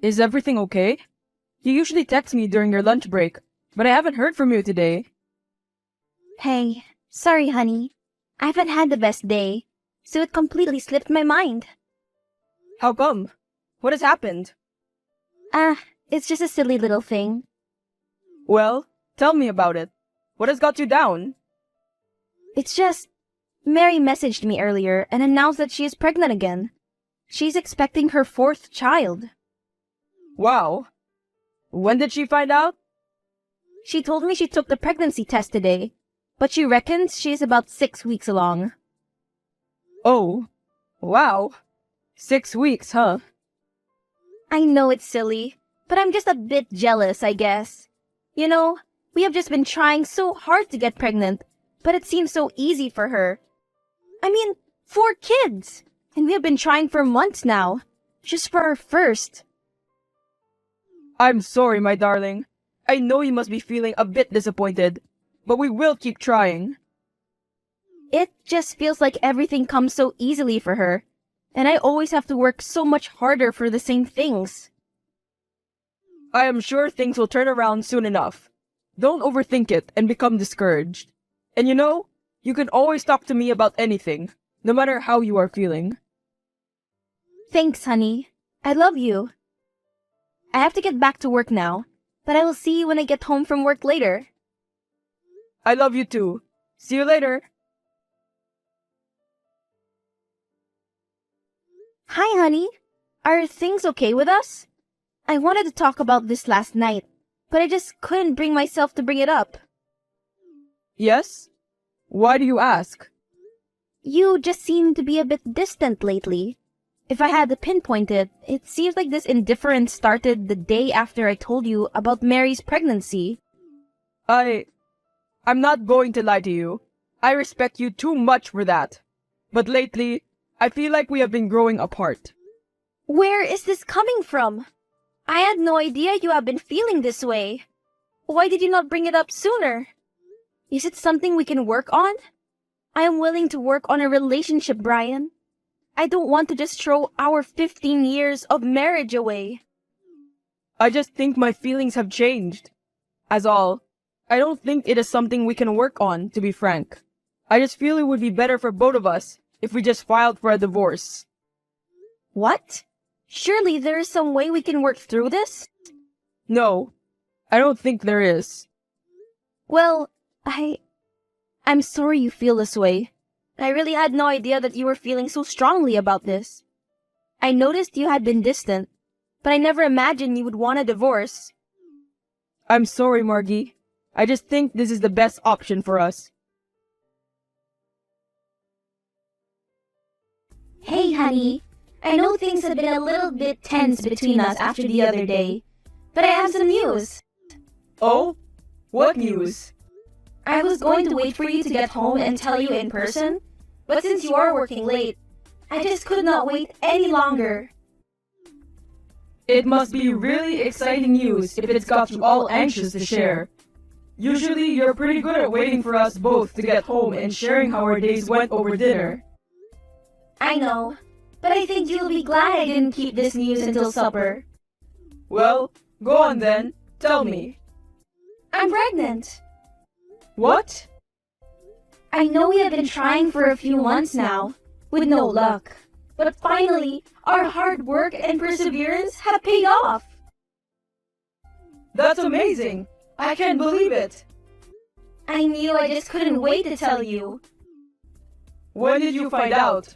Is everything okay? You usually text me during your lunch break, but I haven't heard from you today. Hey, sorry honey. I haven't had the best day, so it completely slipped my mind. How come? What has happened? It's just a silly little thing. Well, tell me about it. What has got you down? It's just, Mary messaged me earlier and announced that she is pregnant again. She's expecting her fourth child. Wow. When did she find out? She told me she took the pregnancy test today, but she reckons she is about 6 weeks along. Oh, wow. 6 weeks, huh? I know it's silly, but I'm just a bit jealous, I guess. You know, we have just been trying so hard to get pregnant, but it seems so easy for her. I mean, 4 kids! And we have been trying for months now, just for our first. I'm sorry, my darling. I know you must be feeling a bit disappointed, but we will keep trying. It just feels like everything comes so easily for her, and I always have to work so much harder for the same things. I am sure things will turn around soon enough. Don't overthink it and become discouraged. And you know, you can always talk to me about anything, no matter how you are feeling. Thanks, honey. I love you. I have to get back to work now, but I will see you when I get home from work later. I love you too. See you later. Hi, honey. Are things okay with us? I wanted to talk about this last night, but I just couldn't bring myself to bring it up. Yes? Why do you ask? You just seem to be a bit distant lately. If I had to pinpoint it, it seems like this indifference started the day after I told you about Mary's pregnancy. I'm not going to lie to you. I respect you too much for that. But lately, I feel like we have been growing apart. Where is this coming from? I had no idea you have been feeling this way. Why did you not bring it up sooner? Is it something we can work on? I am willing to work on a relationship, Brian. I don't want to just throw our 15 years of marriage away. I just think my feelings have changed. As all, I don't think it is something we can work on, to be frank. I just feel it would be better for both of us if we just filed for a divorce. What? Surely there is some way we can work through this? No, I don't think there is. Well, I'm sorry you feel this way. I really had no idea that you were feeling so strongly about this. I noticed you had been distant, but I never imagined you would want a divorce. I'm sorry, Margie. I just think this is the best option for us. Hey, honey. I know things have been a little bit tense between us after the other day, but I have some news. Oh? What news? I was going to wait for you to get home and tell you in person, but since you are working late, I just could not wait any longer. It must be really exciting news if it's got you all anxious to share. Usually you're pretty good at waiting for us both to get home and sharing how our days went over dinner. I know, but I think you'll be glad I didn't keep this news until supper. Well, go on then. Tell me. I'm pregnant. What? I know we have been trying for a few months now, with no luck. But finally, our hard work and perseverance have paid off. That's amazing! I can't believe it! I knew I just couldn't wait to tell you. When did you find out?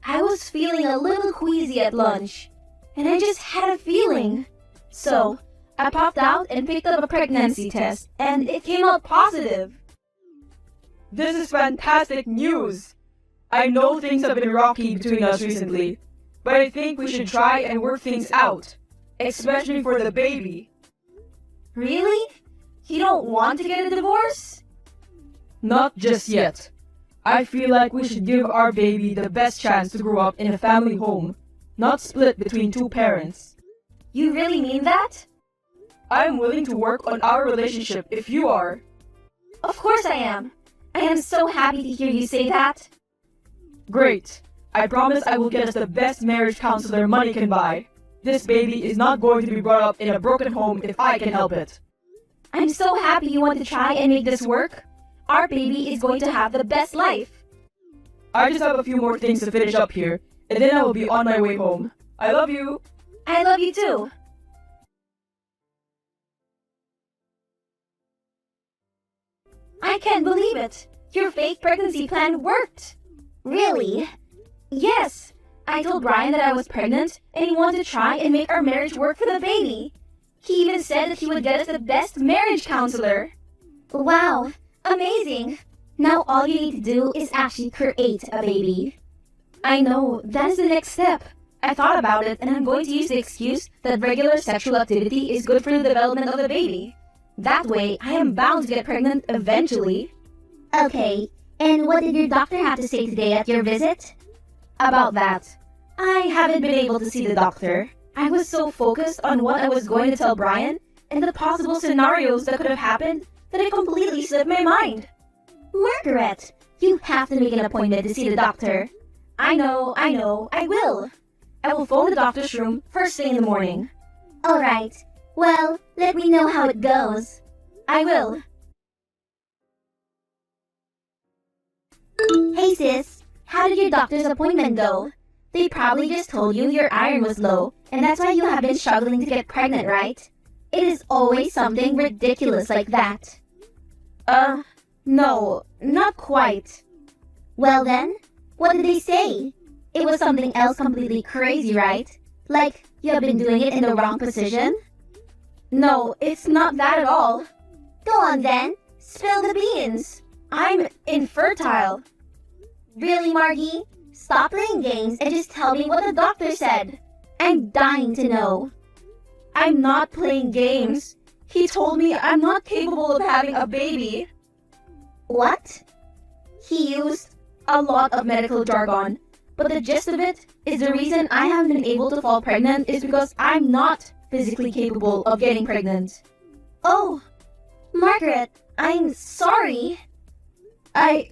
I was feeling a little queasy at lunch, and I just had a feeling. So, I popped out and picked up a pregnancy test, and it came out positive. This is fantastic news! I know things have been rocky between us recently, but I think we should try and work things out, especially for the baby. Really? You don't want to get a divorce? Not just yet. I feel like we should give our baby the best chance to grow up in a family home, not split between two parents. You really mean that? I am willing to work on our relationship if you are. Of course I am. I am so happy to hear you say that. Great. I promise I will get us the best marriage counselor money can buy. This baby is not going to be brought up in a broken home if I can help it. I'm so happy you want to try and make this work. Our baby is going to have the best life. I just have a few more things to finish up here, and then I will be on my way home. I love you. I love you too. I can't believe it. Your fake pregnancy plan worked. Really? Yes. I told Brian that I was pregnant and he wanted to try and make our marriage work for the baby. He even said that he would get us the best marriage counselor. Wow, amazing. Now all you need to do is actually create a baby. I know, that is the next step. I thought about it and I'm going to use the excuse that regular sexual activity is good for the development of the baby. That way, I am bound to get pregnant eventually. Okay, and what did your doctor have to say today at your visit? About that, I haven't been able to see the doctor. I was so focused on what I was going to tell Brian and the possible scenarios that could have happened that it completely slipped my mind. Margaret, you have to make an appointment to see the doctor. I know, I will. I will phone the doctor's room first thing in the morning. Alright, well, let me know how it goes. I will. Hey sis, how did your doctor's appointment go? They probably just told you your iron was low, and that's why you have been struggling to get pregnant, right? It is always something ridiculous like that. No, not quite. Well then, what did they say? It was something else completely crazy, right? Like, you have been doing it in the wrong position? No, it's not that at all. Go on then, spill the beans. I'm infertile. Really, Margie? Stop playing games and just tell me what the doctor said. I'm dying to know. I'm not playing games. He told me I'm not capable of having a baby. What? He used a lot of medical jargon, but the gist of it is the reason I haven't been able to fall pregnant is because I'm not physically capable of getting pregnant. Oh, Margaret, I'm sorry. I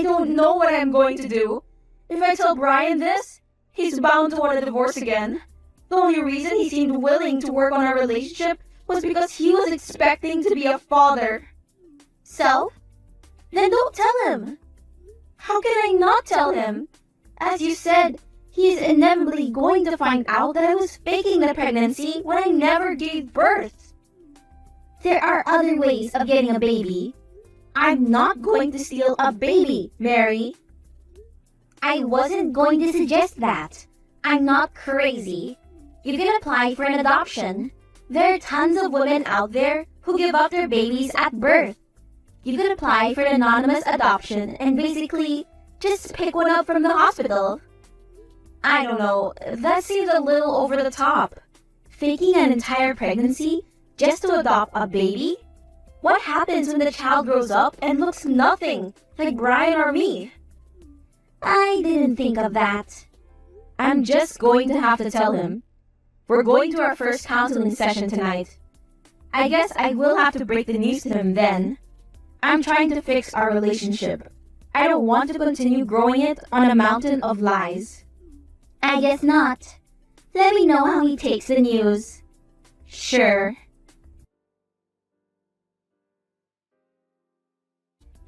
don't know what I'm going to do. If I tell Brian this, he's bound to want a divorce again. The only reason he seemed willing to work on our relationship was because he was expecting to be a father. So? Then don't tell him. How can I not tell him? As you said, he is inevitably going to find out that I was faking the pregnancy when I never gave birth. There are other ways of getting a baby. I'm not going to steal a baby, Mary. I wasn't going to suggest that. I'm not crazy. You can apply for an adoption. There are tons of women out there who give up their babies at birth. You could apply for an anonymous adoption and basically just pick one up from the hospital. I don't know, that seems a little over the top. Faking an entire pregnancy just to adopt a baby? What happens when the child grows up and looks nothing like Brian or me? I didn't think of that. I'm just going to have to tell him. We're going to our first counseling session tonight. I guess I will have to break the news to him then. I'm trying to fix our relationship. I don't want to continue growing it on a mountain of lies. I guess not. Let me know how he takes the news. Sure.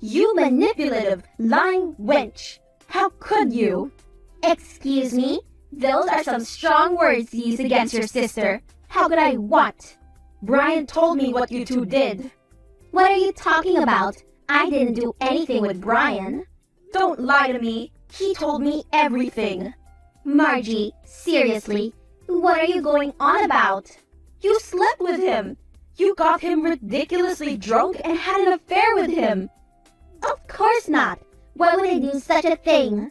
You manipulative, lying wench! How could you? Excuse me? Those are some strong words to use against your sister. How could I what? Brian told me what you two did. What are you talking about? I didn't do anything with Brian. Don't lie to me. He told me everything. Margie, seriously, what are you going on about? You slept with him. You got him ridiculously drunk and had an affair with him. Of course not. Why would I do such a thing?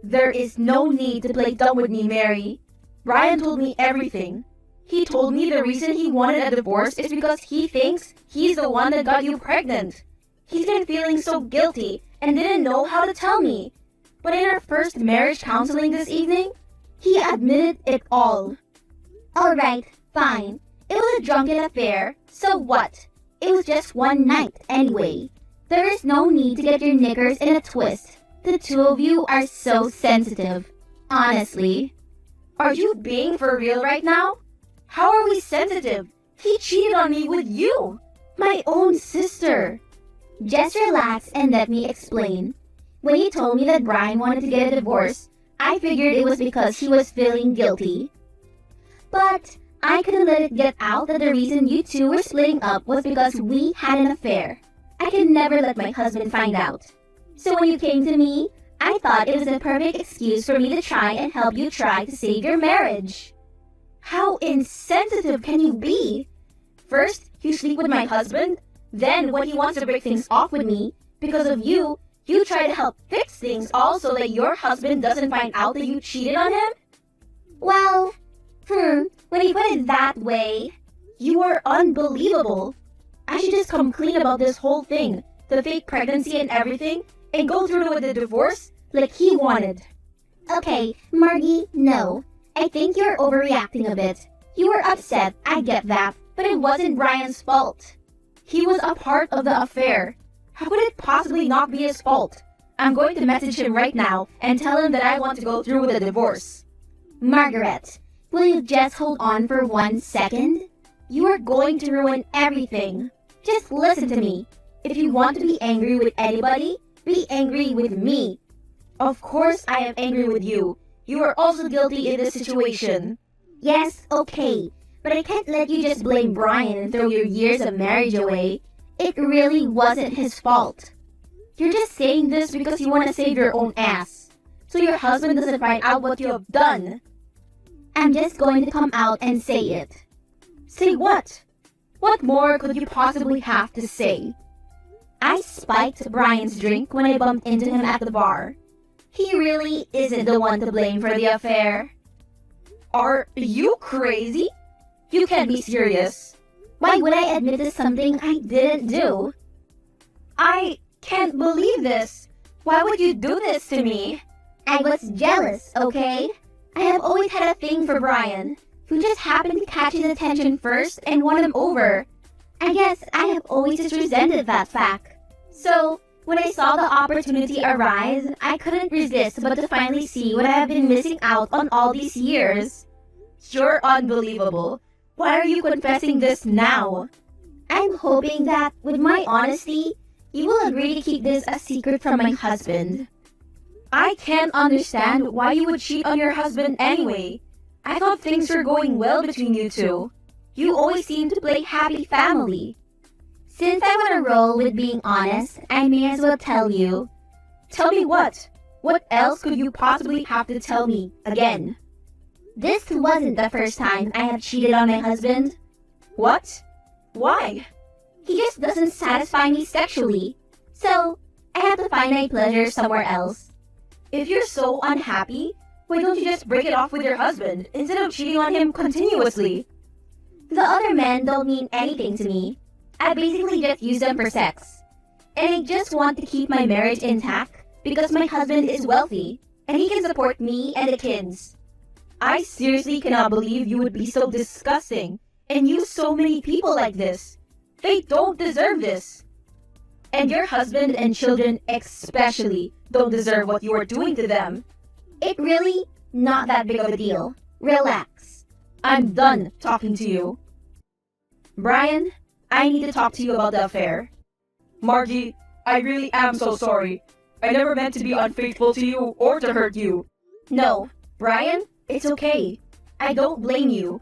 There is no need to play dumb with me, Mary. Brian told me everything. He told me the reason he wanted a divorce is because he thinks he's the one that got you pregnant. He's been feeling so guilty and didn't know how to tell me. But in our first marriage counseling this evening, he admitted it all. Alright, fine. It was a drunken affair, so what? It was just one night anyway. There is no need to get your knickers in a twist. The two of you are so sensitive. Honestly. Are you being for real right now? How are we sensitive? He cheated on me with you, my own sister. Just relax and let me explain. When you told me that Brian wanted to get a divorce, I figured it was because he was feeling guilty. But I couldn't let it get out that the reason you two were splitting up was because we had an affair. I could never let my husband find out. So when you came to me, I thought it was a perfect excuse for me to try and help you try to save your marriage. How insensitive can you be? First, you sleep with my husband, then when he wants to break things off with me, because of you, you try to help fix things all so that your husband doesn't find out that you cheated on him? Well, when you put it that way, you are unbelievable. I should just come clean about this whole thing, the fake pregnancy and everything, and go through with the divorce like he wanted. Okay, Margie, no. I think you're overreacting a bit. You were upset, I get that, but it wasn't Brian's fault. He was a part of the affair. How could it possibly not be his fault? I'm going to message him right now and tell him that I want to go through with the divorce. Margaret, will you just hold on for 1 second? You are going to ruin everything. Just listen to me. If you want to be angry with anybody, be angry with me. Of course I am angry with you. You are also guilty in this situation. Yes, okay, but I can't let you just blame Brian and throw your years of marriage away. It really wasn't his fault. You're just saying this because you want to save your own ass, so your husband doesn't find out what you have done. I'm just going to come out and say it. Say what? What more could you possibly have to say? I spiked Brian's drink when I bumped into him at the bar. He really isn't the one to blame for the affair. Are you crazy? You can't be serious. Why would I admit to something I didn't do? I can't believe this. Why would you do this to me? I was jealous, okay? I have always had a thing for Brian. You just happened to catch his attention first and won him over. I guess I have always just resented that fact. So, when I saw the opportunity arise, I couldn't resist but to finally see what I have been missing out on all these years. You're unbelievable. Why are you confessing this now? I'm hoping that, with my honesty, you will agree to keep this a secret from my husband. I can't understand why you would cheat on your husband anyway. I thought things were going well between you two. You always seem to play happy family. Since I'm on a roll with being honest, I may as well tell you. Tell me what? What else could you possibly have to tell me again? This wasn't the first time I have cheated on my husband. What? Why? He just doesn't satisfy me sexually. So, I have to find my pleasure somewhere else. If you're so unhappy, why don't you just break it off with your husband instead of cheating on him continuously? The other men don't mean anything to me. I basically just use them for sex. And I just want to keep my marriage intact because my husband is wealthy and he can support me and the kids. I seriously cannot believe you would be so disgusting and use so many people like this. They don't deserve this. And your husband and children especially don't deserve what you are doing to them. It really not that big of a deal. Relax. I'm done talking to you. Brian, I need to talk to you about the affair. Margie, I really am so sorry. I never meant to be unfaithful to you or to hurt you. No, Brian, it's okay. I don't blame you.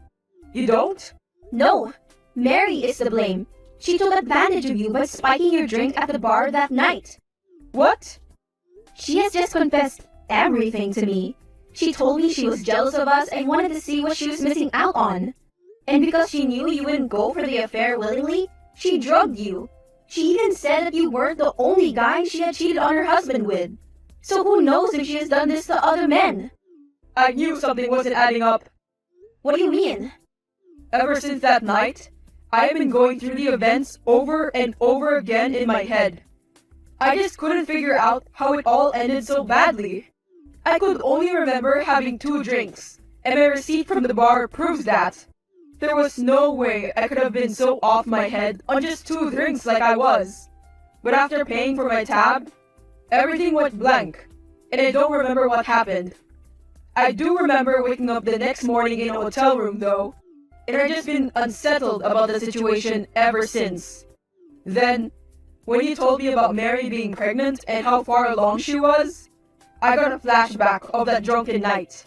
You don't? No, Mary is to blame. She took advantage of you by spiking your drink at the bar that night. What? She has just confessed everything to me. She told me she was jealous of us and wanted to see what she was missing out on. And because she knew you wouldn't go for the affair willingly, she drugged you. She even said that you weren't the only guy she had cheated on her husband with. So who knows if she has done this to other men? I knew something wasn't adding up. What do you mean? Ever since that night, I have been going through the events over and over again in my head. I just couldn't figure out how it all ended so badly. I could only remember having 2 drinks, and my receipt from the bar proves that. There was no way I could have been so off my head on just 2 drinks like I was. But after paying for my tab, everything went blank, and I don't remember what happened. I do remember waking up the next morning in a hotel room though. and I've just been unsettled about the situation ever since. Then, when you told me about Mary being pregnant and how far along she was, I got a flashback of that drunken night.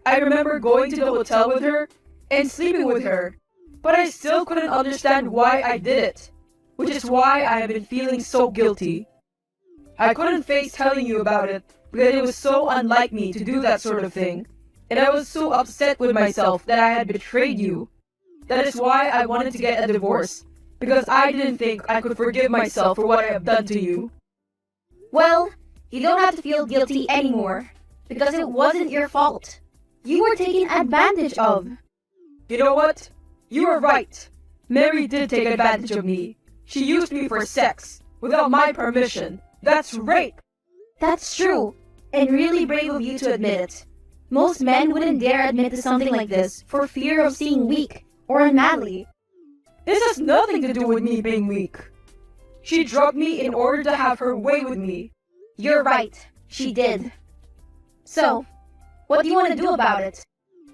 I remember going to the hotel with her and sleeping with her, but I still couldn't understand why I did it, which is why I have been feeling so guilty. I couldn't face telling you about it because it was so unlike me to do that sort of thing, and I was so upset with myself that I had betrayed you. That is why I wanted to get a divorce, because I didn't think I could forgive myself for what I have done to you. Well, you don't have to feel guilty anymore, because it wasn't your fault. You were taken advantage of. You know what? You were right. Mary did take advantage of me. She used me for sex, without my permission. That's rape! That's true, and really brave of you to admit it. Most men wouldn't dare admit to something like this for fear of seeming weak or unmanly. This has nothing to do with me being weak. She drugged me in order to have her way with me. You're right, she did. So, what do you want to do about it?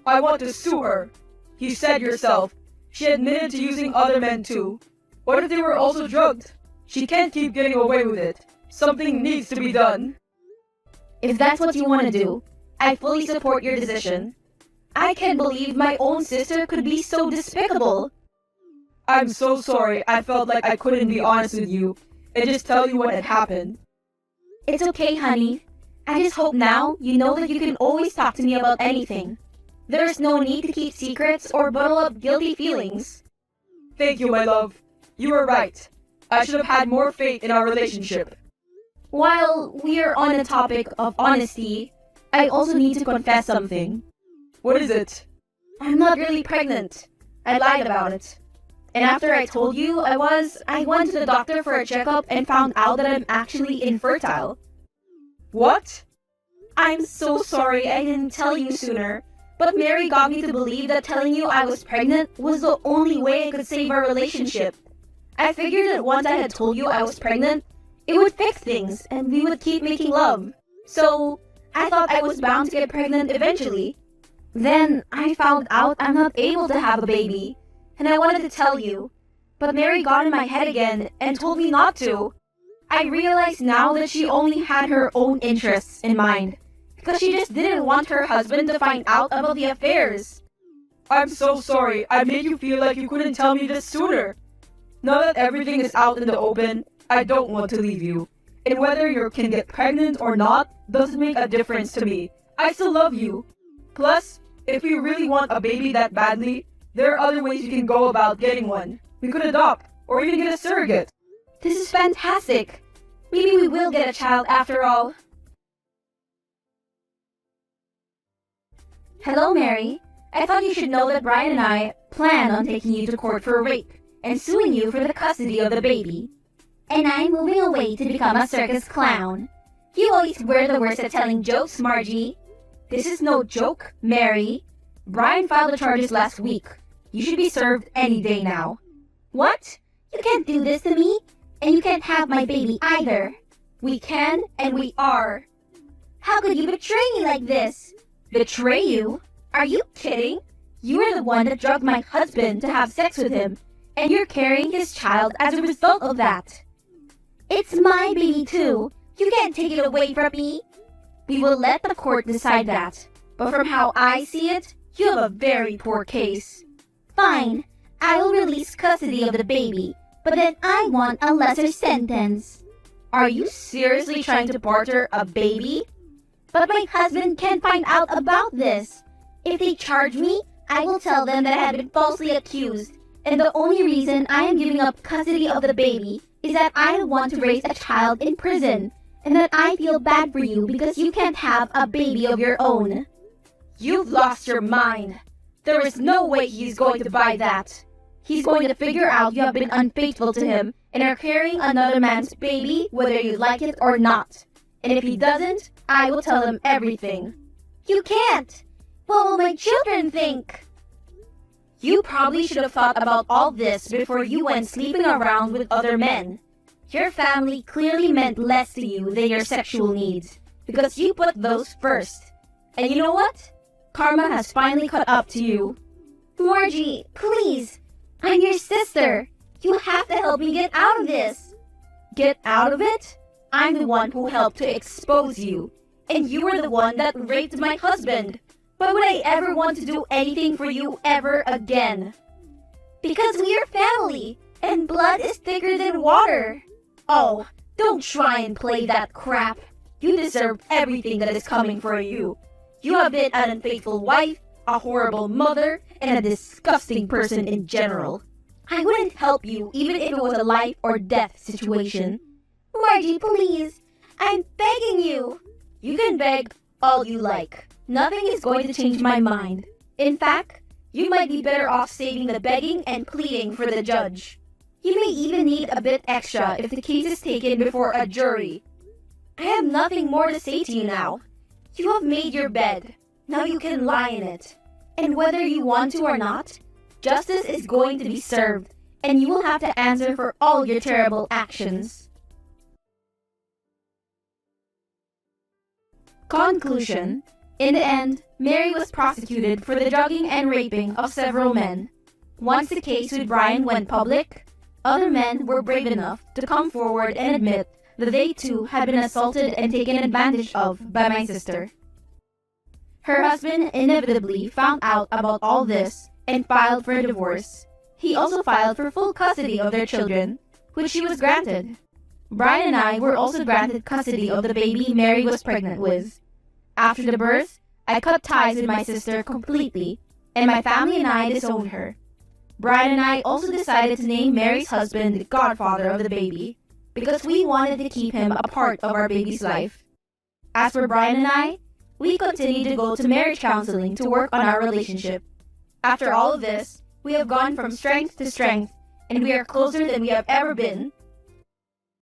I want to sue her. You said yourself, she admitted to using other men too. What if they were also drugged? She can't keep getting away with it. Something needs to be done. If that's what you want to do, I fully support your decision. I can't believe my own sister could be so despicable. I'm so sorry. I felt like I couldn't be honest with you and just tell you what had happened. It's okay, honey. I just hope now you know that you can always talk to me about anything. There's no need to keep secrets or bottle up guilty feelings. Thank you, my love. You were right. I should have had more faith in our relationship. While we're on the topic of honesty, I also need to confess something. What is it? I'm not really pregnant. I lied about it. And after I told you I went to the doctor for a checkup and found out that I'm actually infertile. What? I'm so sorry I didn't tell you sooner, but Mary got me to believe that telling you I was pregnant was the only way I could save our relationship. I figured that once I had told you I was pregnant, it would fix things and we would keep making love. So, I thought I was bound to get pregnant eventually. Then, I found out I'm not able to have a baby, and I wanted to tell you. But Mary got in my head again and told me not to. I realize now that she only had her own interests in mind, because she just didn't want her husband to find out about the affairs. I'm so sorry. I made you feel like you couldn't tell me this sooner. Now that everything is out in the open, I don't want to leave you. And whether you can get pregnant or not doesn't make a difference to me. I still love you. Plus, if you really want a baby that badly, there are other ways you can go about getting one. We could adopt, or even get a surrogate. This is fantastic. Maybe we will get a child after all. Hello, Mary. I thought you should know that Brian and I plan on taking you to court for rape and suing you for the custody of the baby. And I'm moving away to become a circus clown. You always were the worst at telling jokes, Margie. This is no joke, Mary. Brian filed the charges last week. You should be served any day now. What? You can't do this to me, and you can't have my baby either. We can, and we are. How could you betray me like this? Betray you? Are you kidding? You are the one that drugged my husband to have sex with him, and you're carrying his child as a result of that. It's my baby too. You can't take it away from me. We will let the court decide that. But from how I see it, you have a very poor case. Fine. I will release custody of the baby, but then I want a lesser sentence. Are you seriously trying to barter a baby? But my husband can't find out about this. If they charge me, I will tell them that I have been falsely accused, and the only reason I am giving up custody of the baby is that I don't want to raise a child in prison, and that I feel bad for you because you can't have a baby of your own. You've lost your mind. There is no way he's going to buy that. He's going to figure out you have been unfaithful to him and are carrying another man's baby whether you like it or not. And if he doesn't, I will tell him everything. You can't! What will my children think? You probably should have thought about all this before you went sleeping around with other men. Your family clearly meant less to you than your sexual needs, because you put those first. And you know what? Karma has finally caught up to you. Margie, please. I'm your sister. You have to help me get out of this. Get out of it? I'm the one who helped to expose you. And you were the one that raped my husband. Why would I ever want to do anything for you ever again? Because we are family, and blood is thicker than water. Oh, don't try and play that crap. You deserve everything that is coming for you. You have been an unfaithful wife, a horrible mother, and a disgusting person in general. I wouldn't help you even if it was a life or death situation. Margie, please. I'm begging you. You can beg all you like. Nothing is going to change my mind. In fact, you might be better off saving the begging and pleading for the judge. You may even need a bit extra if the case is taken before a jury. I have nothing more to say to you now. You have made your bed. Now you can lie in it. And whether you want to or not, justice is going to be served, and you will have to answer for all your terrible actions. Conclusion. In the end, Mary was prosecuted for the drugging and raping of several men. Once the case with Brian went public, other men were brave enough to come forward and admit that they too had been assaulted and taken advantage of by my sister. Her husband inevitably found out about all this and filed for a divorce. He also filed for full custody of their children, which she was granted. Brian and I were also granted custody of the baby Mary was pregnant with. After the birth, I cut ties with my sister completely, and my family and I disowned her. Brian and I also decided to name Mary's husband the godfather of the baby, because we wanted to keep him a part of our baby's life. As for Brian and I, we continued to go to marriage counseling to work on our relationship. After all of this, we have gone from strength to strength, and we are closer than we have ever been,